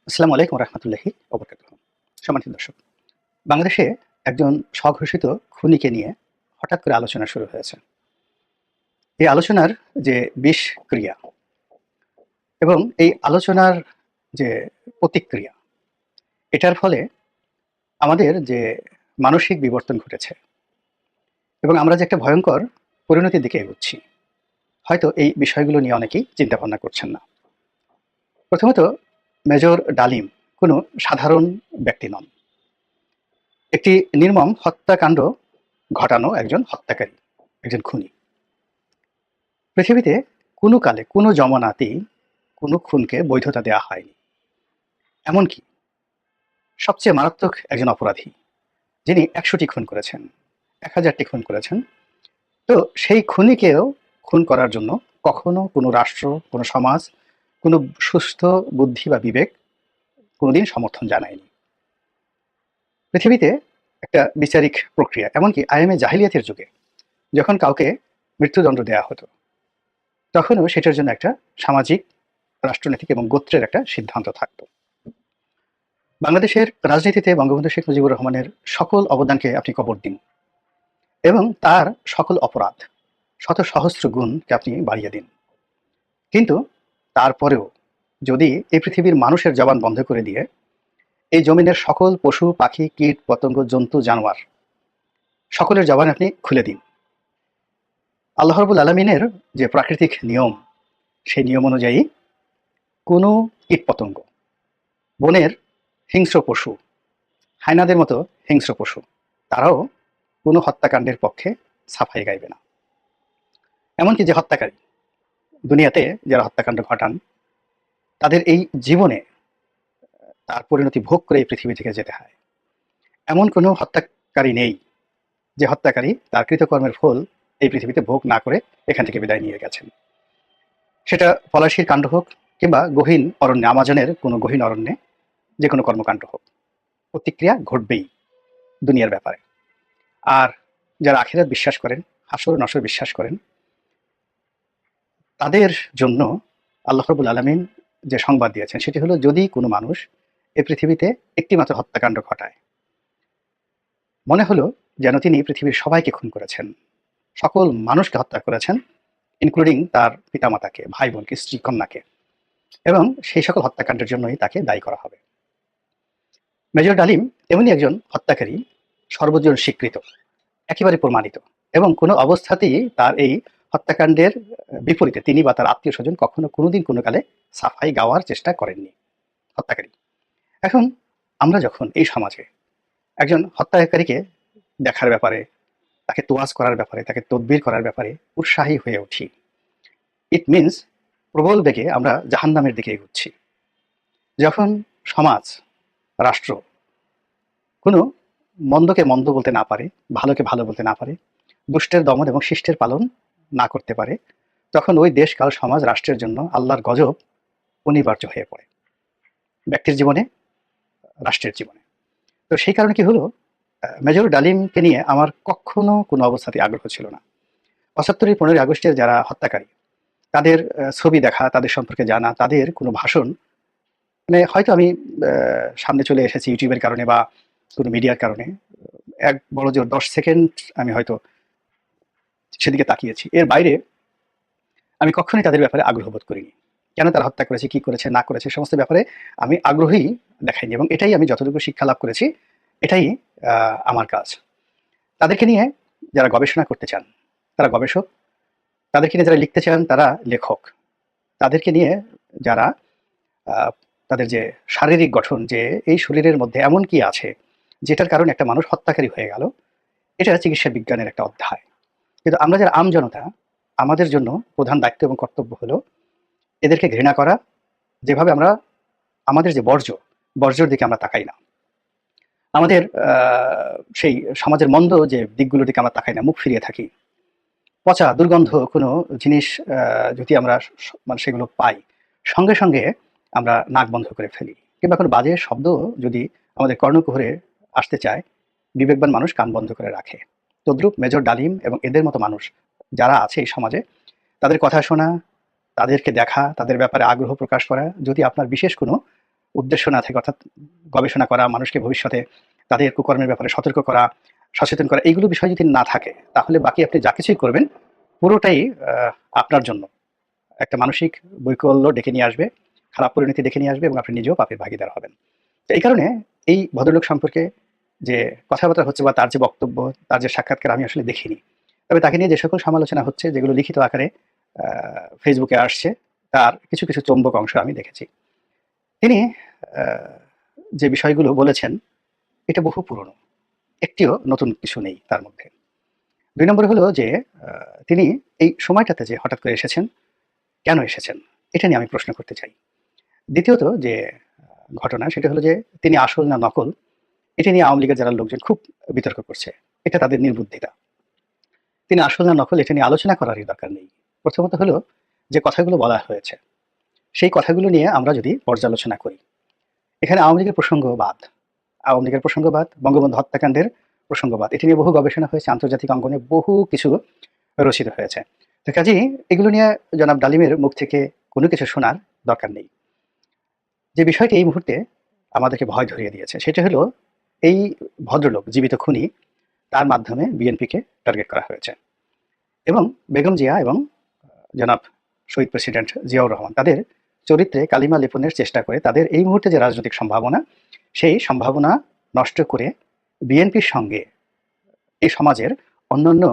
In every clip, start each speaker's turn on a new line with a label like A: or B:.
A: আসসালামু আলাইকুম রহমতুল্লাহি ওবরাকাতুহু। সম্মানিত দর্শক, বাংলাদেশে একজন স্বঘোষিত খুনিকে নিয়ে হঠাৎ করে আলোচনা শুরু হয়েছে। এই আলোচনার যে বিষক্রিয়া এবং এই আলোচনার যে প্রতিক্রিয়া, এটার ফলে আমাদের যে মানসিক বিবর্তন ঘটেছে এবং আমরা যে একটা ভয়ঙ্কর পরিণতির দিকে এগোচ্ছি, হয়তো এই বিষয়গুলো নিয়ে অনেকেই চিন্তা ভাবনা করছেন না। প্রথমত, মেজর ডালিম কোনো সাধারণ ব্যক্তি নন। একটি নির্মম হত্যাকাণ্ড ঘটানো একজন হত্যাকারী, একজন খুনি। পৃথিবীতে কোনো কালে কোনো জমানাতেই কোনো খুনকে বৈধতা দেওয়া হয়নি। এমনকি সবচেয়ে মারাত্মক একজন অপরাধী, যিনি ১০০টি খুন করেছেন, ১০০০টি খুন করেছেন, তো সেই খুনিকেও খুন করার জন্য কখনো কোনো রাষ্ট্র, কোনো সমাজ, কোনো সুস্থ বুদ্ধি বা বিবেক কোনোদিন সমর্থন জানায়নি। পৃথিবীতে একটা বিচারিক প্রক্রিয়া, এমনকি আইএমএ জাহিলিয়াতের যুগে যখন কাউকে মৃত্যুদণ্ড দেওয়া হতো, তখনও সেটার জন্য একটা সামাজিক, রাষ্ট্রনীতিক এবং গোত্রের একটা সিদ্ধান্ত থাকতো। বাংলাদেশের রাজনীতিতে বঙ্গবন্ধু শেখ মুজিবুর রহমানের সকল অবদানকে আপনি কবর দিন এবং তার সকল অপরাধ শত সহস্র গুণকে আপনি বাড়িয়ে দিন, কিন্তু তারপরেও যদি এই পৃথিবীর মানুষের জবান বন্ধ করে দিয়ে এই জমিনের সকল পশু পাখি কীট পতঙ্গ জন্তু জানোয়ার সকলের জবান আপনি খুলে দিন, আল্লাহ রাব্বুল আলামিনের যে প্রাকৃতিক নিয়ম, সেই নিয়ম অনুযায়ী কোনো কীটপতঙ্গ, বনের হিংস্র পশু, হায়নাদের মতো হিংস্র পশু, তারাও কোনো হত্যাকাণ্ডের পক্ষে সাফাই গাইবে না। এমনকি যে হত্যাকারী, দুনিয়াতে যারা হত্যাকাণ্ড ঘটান, তাদের এই জীবনে তার পরিণতি ভোগ করে এই পৃথিবী থেকে যেতে হয়। এমন কোনো হত্যাকারী নেই যে হত্যাকারী তার কৃতকর্মের ফল এই পৃথিবীতে ভোগ না করে এখান থেকে বিদায় নিয়ে গেছেন। সেটা পলাশির কাণ্ড হোক কিংবা গহীন অরণ্যে, আমাজনের কোনো গহীন অরণ্যে যে কোনো কর্মকাণ্ড হোক, প্রতিক্রিয়া ঘটবেই দুনিয়ার ব্যাপারে। আর যারা আখিরাত বিশ্বাস করেন, হাসর নাসর বিশ্বাস করেন, তাদের জন্য আল্লাহ রাব্বুল আলামিন যে সংবাদ দিয়েছেন সেটি হলো, যদি কোনো মানুষ এই পৃথিবীতে একটিমাত্র হত্যাকাণ্ড ঘটায়, মনে হলো যেন তিনি পৃথিবীর সবাইকে খুন করেছেন, সকল মানুষকে হত্যা করেছেন, ইনক্লুডিং তার পিতামাতাকে, ভাই বোনকে, স্ত্রী কন্যাকে, এবং সেই সকল হত্যাকাণ্ডের জন্যই তাকে দায়ী করা হবে। মেজর ডালিম এমনই একজন হত্যাকারী, সর্বজন স্বীকৃত, একেবারে প্রমাণিত, এবং কোনো অবস্থাতেই তার এই হত্যাকাণ্ডের বিপরীতে তিনি বা তার আত্মীয় স্বজন কখনো কোনোদিন কোনো কালে সাফাই গাওয়ার চেষ্টা করেননি। হত্যাকারী। এখন আমরা যখন এই সমাজে একজন হত্যাকারীকে দেখার ব্যাপারে, তাকে তোয়াজ করার ব্যাপারে, তাকে তদবির করার ব্যাপারে উৎসাহী হয়ে উঠি, ইট মিনস প্রবল বেগে আমরা জাহান্নামের দিকে এগুচ্ছি। যখন সমাজ, রাষ্ট্র কোনো মন্দকে মন্দ বলতে না পারে, ভালোকে ভালো বলতে না পারে, দুষ্টের দমন এবং শিষ্টের পালন না করতে পারে, তখন ওই দেশ, কাল, সমাজ, রাষ্ট্রের জন্য আল্লাহর গজব অনিবার্য হয়ে পড়ে, ব্যক্তির জীবনে, রাষ্ট্রের জীবনে। তো সেই কারণে কি হলো, মেজর ডালিমকে নিয়ে আমার কখনো কোনো অবস্থাতেই আগ্রহ ছিল না। ৭৫-ই ১৫ই আগস্টের যারা হত্যাকারী, তাদের ছবি দেখা, তাদের সম্পর্কে জানা, তাদের কোনো ভাষণ, মানে হয়তো আমি সামনে চলে এসেছি ইউটিউবের কারণে বা কোনো মিডিয়ার কারণে, এক বড় জোর ১০ সেকেন্ড আমি হয়তো সেদিকে তাকিয়েছি। এর বাইরে আমি কখনোই তাদের ব্যাপারে আগ্রহ বোধ করিনি। কেন তারা হত্যা করেছে, কি করেছে, না করেছে, সমস্ত ব্যাপারে আমি আগ্রহই দেখাইনি, এবং এটাই আমি যতটুকু শিক্ষা লাভ করেছি, এটাই আমার কাজ। তাদেরকে নিয়ে যারা গবেষণা করতে চান, তারা গবেষক, তাদেরকে নিয়ে যারা লিখতে চান, তারা লেখক, তাদেরকে নিয়ে যারা তাদের যে শারীরিক গঠন, যে এই শরীরের মধ্যে এমন কি আছে যেটার কারণে একটা মানুষ হত্যাকারী হয়ে গেল, এটা চিকিৎসা বিজ্ঞানের একটা অধ্যায়। কিন্তু আমরা যারা আমজনতা, আমাদের জন্য প্রধান দায়িত্ব এবং কর্তব্য হলো এদেরকে ঘৃণা করা। যেভাবে আমরা আমাদের যে বর্জ্যর দিকে আমরা তাকাই না, আমাদের সেই সমাজের মন্দ যে দিকগুলোর দিকে আমরা তাকাই না, মুখ ফিরিয়ে থাকি, পচা দুর্গন্ধ কোনো জিনিস যদি আমরা মানে সেগুলো পাই, সঙ্গে সঙ্গে আমরা নাক বন্ধ করে ফেলি, কিংবা কোনো বাজে শব্দ যদি আমাদের কর্ণকুহরে আসতে চায়, বিবেকবান মানুষ কান বন্ধ করে রাখে। তদ্রূপ মেজর ডালিম এবং এদের মতো মানুষ যারা আছে এই সমাজে, তাদের কথা শোনা, তাদেরকে দেখা, তাদের ব্যাপারে আগ্রহ প্রকাশ করা যদি আপনার বিশেষ কোনো উদ্দেশ্য না থাকে, অর্থাৎ গবেষণা করা, মানুষকে ভবিষ্যতে তাদের কুকর্মের ব্যাপারে সতর্ক করা, সচেতন করা, এইগুলো বিষয় যদি না থাকে, তাহলে বাকি আপনি যা কিছুই করবেন পুরোটাই আপনার জন্য একটা মানসিক বৈকল্য ডেকে নিয়ে আসবে, খারাপ পরিণতি ডেকে নিয়ে আসবে এবং আপনি নিজেও পাপের ভাগীদার হবেন। তো এই কারণে এই ভদ্রলোক সম্পর্কে যে কথাবার্তা হচ্ছে বা তার যে বক্তব্য, তার যে সাক্ষাৎকার আমি আসলে দেখিনি। তবে তাকে নিয়ে যে সকল সমালোচনা হচ্ছে, যেগুলো লিখিত আকারে ফেসবুকে আসছে, তার কিছু, কিছু চম্বক অংশ আমি দেখেছি। তিনি আ যে বিষয়গুলো বলেছেন, এটা বহু পুরনো। একটিও নতুন কিছু নেই তার মধ্যে। ২ নম্বরে হলো যে আ তিনি এই সময়টাতে যে হঠাৎ করে এসেছেন, কেন এসেছেন? এটা নিয়ে আমি প্রশ্ন করতে চাই। দ্বিতীয়ত যে ঘটনা সেটা হলো যে তিনি আসল না নকল, এটা নিয়ে আওয়ামী লীগের যারা লোকজন খুব বিতর্ক করছে। এটা তাদের নির্বুদ্ধিতা। তিনি আসল না নকল এটা নিয়ে আলোচনা করারই দরকার নেই। প্রথমত হলো যে কথাগুলো বলা হয়েছে, সেই কথাগুলো নিয়ে আমরা যদি পর্যালোচনা করি, এখানে আওয়ামী লীগের প্রসঙ্গ বাদ। আওয়ামী লীগের প্রসঙ্গ বাদ, বঙ্গবন্ধু হত্যাকাণ্ডের প্রসঙ্গ বাদ। এটা নিয়ে বহু গবেষণা হয়েছে, আন্তর্জাতিক অঙ্গনে বহু কিছু রচিত হয়েছে। তো কাজেই এগুলো নিয়ে জনাব ডালিমের মুখ থেকে কোনো কিছু শোনার দরকার নেই। যে বিষয়টি এই মুহূর্তে আমাদেরকে ভয় ধরিয়ে দিয়েছে সেটা হলো এই ভদ্রলোক জীবিত খুনি, তার মাধ্যমে বিএনপিকে টার্গেট করা হয়েছে এবং বেগম জিয়া এবং জনাব শহীদ প্রেসিডেন্ট জিয়াউর রহমান তাদের চরিত্রে কালিমা লেপনের চেষ্টা করে তাদের এই মুহূর্তে যে রাজনৈতিক সম্ভাবনা, সেই সম্ভাবনা নষ্ট করে বিএনপির সঙ্গে এই সমাজের অন্যান্য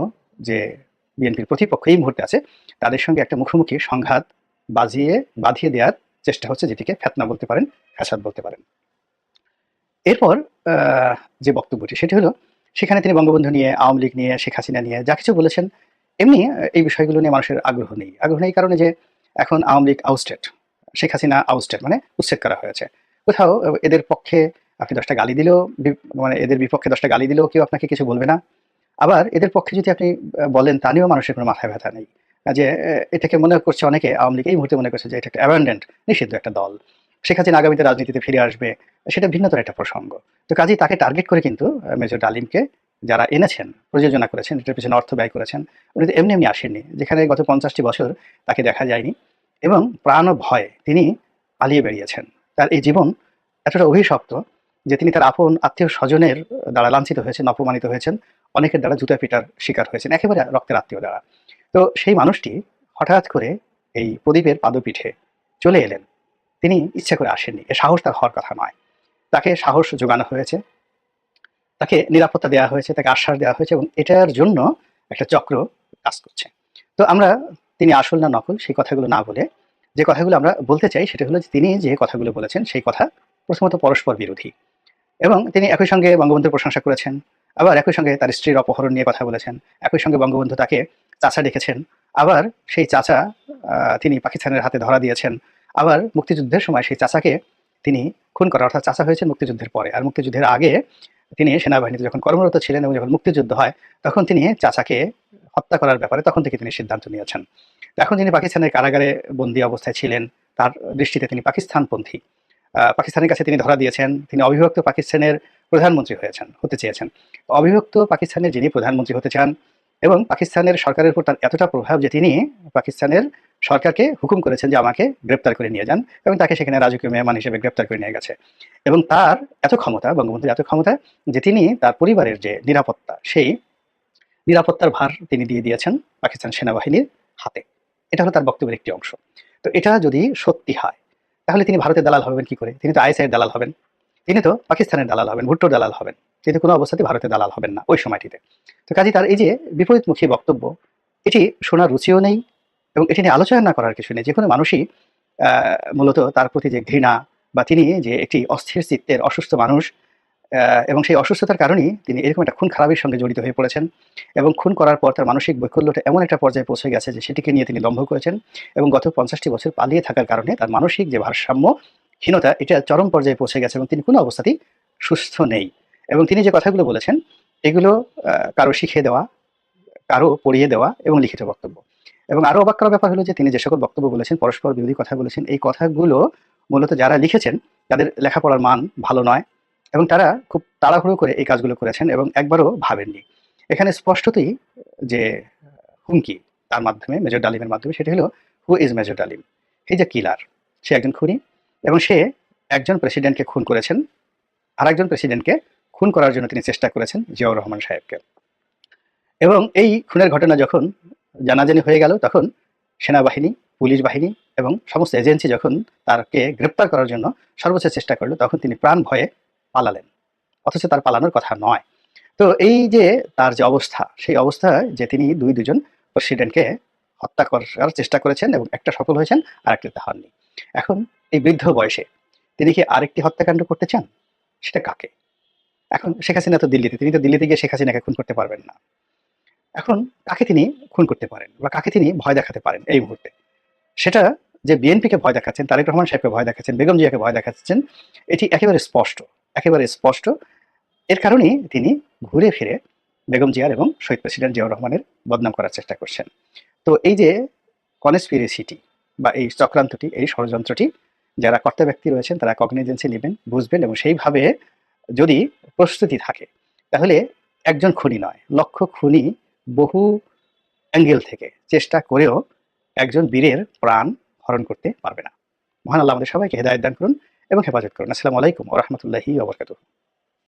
A: যে বিএনপির প্রতিপক্ষ এই মুহূর্তে আছে, তাদের সঙ্গে একটা মুখোমুখি সংঘাত বাঁধিয়ে দেওয়ার চেষ্টা হচ্ছে, যেটিকে ফেতনা বলতে পারেন, ফ্যাসাদ বলতে পারেন। এরপর যে বক্তব্যটি সেটি হলো, সেখানে তিনি বঙ্গবন্ধু নিয়ে, আওয়ামী লীগ নিয়ে, শেখ হাসিনা নিয়ে যা কিছু বলেছেন, এমনি এই বিষয়গুলো নিয়ে মানুষের আগ্রহ নেই। আগ্রহ নেই এই কারণে যে এখন আওয়ামী লীগ আউস্টেড, শেখ হাসিনা আউস্টেড, মানে উচ্ছেদ করা হয়েছে। কোথাও এদের পক্ষে আপনি ১০ টা গালি দিলেও মানে এদের বিপক্ষে ১০ টা গালি দিলেও কেউ আপনাকে কিছু বলবে না। আবার এদের পক্ষে যদি আপনি বলেন, তা নিয়েও মানুষের কোনো মাথায় ব্যথা নেই। যে এটাকে মনে করছে অনেকে, আওয়ামী লীগ এই মুহূর্তে মনে করছে যে এটা একটা অ্যাবান্ডেন্ড, নিষিদ্ধ একটা দল। শেখ হাসিনা আগামীতে রাজনীতিতে ফিরে আসবে, সেটা ভিন্নতর একটা প্রসঙ্গ। তো কাজেই তাকে টার্গেট করে কিন্তু মেজর ডালিমকে যারা এনেছেন, প্রযোজনা করেছেন, এটার পেছনে অর্থ ব্যয় করেছেন, উনি তো এমনি, এমনি আসেননি। যেখানে গত ৫০ টি বছর তাকে দেখা যায়নি এবং প্রাণ ভয়ে তিনি পালিয়ে বেরিয়েছেন। তার এই জীবন এতটা অভিশপ্ত যে তিনি তার আপন আত্মীয়-স্বজনের দ্বারা লাঞ্ছিত হয়েছেন, অপমানিত হয়েছেন, অনেকের দ্বারা জুতা পিটার শিকার হয়েছেন, একেবারে রক্তের আত্মীয় দ্বারা। তো সেই মানুষটি হঠাৎ করে এই প্রদীপের পাদপীঠে চলে এলেন। তিনি ইচ্ছা করে আসেননি। এ সাহস তার হওয়ার কথা নয়। তাকে সাহস যোগানো হয়েছে, তাকে নিরাপত্তা দেওয়া হয়েছে, তাকে আশ্বাস দেওয়া হয়েছে এবং এটার জন্য একটা চক্র কাজ করছে। তো আমরা তিনি আসল না নকল সেই কথাগুলো না বলে যে কথাগুলো আমরা বলতে চাই সেটা হলো যে তিনি যে কথাগুলো বলেছেন সেই কথা প্রথমত পরস্পর বিরোধী এবং তিনি একই সঙ্গে বঙ্গবন্ধুর প্রশংসা করেছেন, আবার একই সঙ্গে তার স্ত্রীর অপহরণ নিয়ে কথা বলেছেন, একই সঙ্গে বঙ্গবন্ধু তাকে চাচা ডেকেছেন, আবার সেই চাচা তিনি পাকিস্তানের হাতে ধরা দিয়েছেন, আবার মুক্তিযুদ্ধের সময় সেই চাচাকে তিনি খুন করা, অর্থাৎ চাচা হয়েছেন মুক্তিযুদ্ধের পরে, আর মুক্তিযুদ্ধের আগে তিনি সেনাবাহিনীতে যখন কর্মরত ছিলেন এবং যখন মুক্তিযুদ্ধ হয় তখন তিনি চাচাকে হত্যা করার ব্যাপারে তখন থেকে তিনি সিদ্ধান্ত নিয়েছেন। এখন তিনি পাকিস্তানের কারাগারে বন্দী অবস্থায় ছিলেন, তার দৃষ্টিতে তিনি পাকিস্তানপন্থী। পাকিস্তানের কাছে তিনি ধরা দিয়েছেন, তিনি অবিভক্ত পাকিস্তানের প্রধানমন্ত্রী হতে চেয়েছেন। অবিভক্ত পাকিস্তানের যিনি প্রধানমন্ত্রী হতে চান এবং পাকিস্তানের সরকারের উপর তার এতটা প্রভাব যে তিনি পাকিস্তানের সরকারকে হুকুম করেছেন যে আমাকে গ্রেপ্তার করে নিয়ে যান এবং তাকে সেখানে রাজকীয় মেহমান হিসেবে গ্রেপ্তার করে নিয়ে গেছে। এবং তার এত ক্ষমতা, বঙ্গবন্ধুর এত ক্ষমতা যে তিনি তার পরিবারের যে নিরাপত্তা, সেই নিরাপত্তার ভার তিনি দিয়ে দিয়েছেন পাকিস্তান সেনাবাহিনীর হাতে। এটা হলো তার বক্তব্যের একটি অংশ। তো এটা যদি সত্যি হয়, তাহলে তিনি ভারতের দালাল হবেন কি করে? তিনি তো আইএসআই এর দালাল হবেন। তিনি তো পাকিস্তানের দালাল হবেন, ভুট্টোর দালাল হবেন। কিন্তু কোনো অবস্থাতেই ভারতের দালাল হবেন না ওই সময়টিতে। তো কাজেই তার এই যে বিপরীতমুখী বক্তব্য, এটি শোনার রুচিও নেই এবং এটি নিয়ে আলোচনা না করার কিছু নেই। যেকোনো মানুষই আ মূলত তার প্রতি যে ঘৃণা বা তিনি যে একটি অস্থির চিত্তের অসুস্থ মানুষ, এবং সেই অসুস্থতার কারণেই তিনি এরকম একটা খুন খারাপির সঙ্গে জড়িত হয়ে পড়েছেন এবং খুন করার পর তার মানসিক বৈকল্যটা এমন একটা পর্যায়ে পৌঁছে গেছে যে সেটিকে নিয়ে তিনি দম্ভ করেছেন এবং গত ৫০ টি বছর পালিয়ে থাকার কারণে তার মানসিক যে ভারসাম্যহীনতা এটা চরম পর্যায়ে পৌঁছে গেছে এবং তিনি কোনো অবস্থাতেই সুস্থ নেই। এবং তিনি যে কথাগুলো বলেছেন এগুলো কারো শিখিয়ে দেওয়া, কারো পড়িয়ে দেওয়া এবং লিখিত বক্তব্য। এবং আরো অবাক করার ব্যাপার হলো যে তিনি যে সকল বক্তব্য বলেছেন, পরস্পর বিরোধী কথা বলেছেন, এই কথাগুলো মূলত যারা লিখেছেন তাদের লেখাপড়ার মান ভালো নয় এবং তারা খুব তাড়াহুড়ো করে এই কাজগুলো করেছেন এবং একবারও ভাবেননি। এখানে স্পষ্টতই যে হুমকি তার মাধ্যমে, মেজর ডালিমের মাধ্যমে, সেটা হলো হু ইজ মেজর ডালিম? হি ইজ এ কিলার। সে একজন খুনি এবং সে একজন প্রেসিডেন্টকে খুন করেছেন, আরেকজন প্রেসিডেন্টকে খুন করার জন্য তিনি চেষ্টা করেছেন জিয়াউর রহমান সাহেবকে। এবং এই খুনের ঘটনা যখন জানাজানি হয়ে গেল, তখন সেনাবাহিনী, পুলিশ বাহিনী এবং সমস্ত এজেন্সি যখন তাকে গ্রেপ্তার করার জন্য সর্বোচ্চ চেষ্টা করলো, তখন তিনি প্রাণ ভয়ে পালালেন, অথচ তার পালানোর কথা নয়। তো এই যে তার যে অবস্থা, সেই অবস্থায় যে তিনি দুজন প্রেসিডেন্টকে হত্যা করার চেষ্টা করেছেন এবং একটা সফল হয়েছেন, আরেকটিতে হননি। এখন এই বৃদ্ধ বয়সে তিনি কি আরেকটি হত্যাকাণ্ড করতে চান? সেটা কাকে? এখন শেখ হাসিনা তো দিল্লিতে, তিনি তো দিল্লিতে গিয়ে শেখ হাসিনাকে খুন করতে পারবেন না। এখন কাকে তিনি খুন করতে পারেন বা কাকে তিনি ভয় দেখাতে পারেন এই মুহূর্তে? সেটা যে বিএনপিকে ভয় দেখাচ্ছেন, তারেক রহমান সাহেবকে ভয় দেখাচ্ছেন, বেগম জিয়াকে ভয় দেখাচ্ছেন, এটি একেবারে স্পষ্ট, একেবারে স্পষ্ট। এর কারণেই তিনি ঘুরে ফিরে বেগম জিয়ার এবং শহীদ প্রেসিডেন্ট জিয়াউর রহমানের বদনাম করার চেষ্টা করছেন। তো এই যে কনস্পিরেসিটি বা এই চক্রান্তটি, এই ষড়যন্ত্রটি যারা কর্তা ব্যক্তি রয়েছেন তারা কগনিজেন্সে নেবেন, বুঝবেন, এবং সেইভাবে যদি প্রস্তুতি থাকে, তাহলে একজন খুনি নয়, লক্ষ খুনি বহু অ্যাঙ্গেল থেকে চেষ্টা করেও একজন বীরের প্রাণ হরণ করতে পারবে না। মহান আল্লাহ আমাদের সবাইকে হেদায়েত দান করুন এবং হেফাজত করুন। আসসালামু আলাইকুম ওয়া রাহমাতুল্লাহি ওয়া বারাকাতুহু।